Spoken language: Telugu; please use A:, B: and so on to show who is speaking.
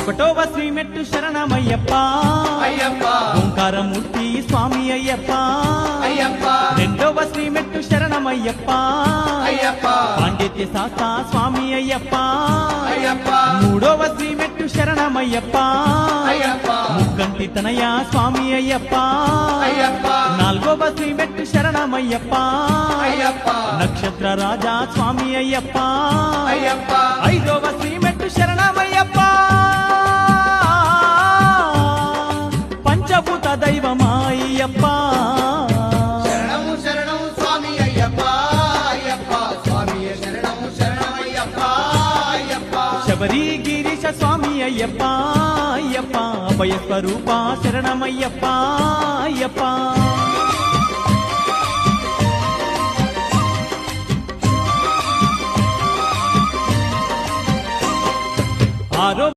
A: ఒకటోవ శ్రీమెట్టు శరణమయ్యప్ప
B: అయ్యప్ప
A: ఓంకారమూర్తి స్వామి అయ్యప్ప
B: అయ్యప్ప
A: రెండవ శ్రీమెట్టు శరణమయ్యప్ప
B: అయ్యప్ప
A: పాండిత్య శాస్త స్వామి అయ్యప్ప
B: అయ్యప్ప
A: మూడవ శ్రీమెట్టు శరణమయ్యప్ప
B: అయ్యప్ప
A: ముక్కంటి తనయ స్వామి అయ్యప్ప
B: అయ్యప్ప
A: నాలుగవ శ్రీమెట్టు శరణమయ్యప్ప
B: అయ్యప్ప
A: నక్షత్ర రాజా స్వామి అయ్యప్ప
B: అయ్యప్ప
A: ఐదవ శ్రీమెట్టు శరణమయ్యప్ప పంచభూత దైవమాయ్యప్ప
B: శరణము శరణము స్వామి అయ్యప్ప అయ్యప్ప స్వామి శరణము శరణమయ్యప్ప అయ్యప్ప
A: శబరి గిరీశ స్వామి అయ్యప్ప అయ్యప్ప అభయ స్వరూప శరణమయ్యప్ప అయ్యప్ప ఆరో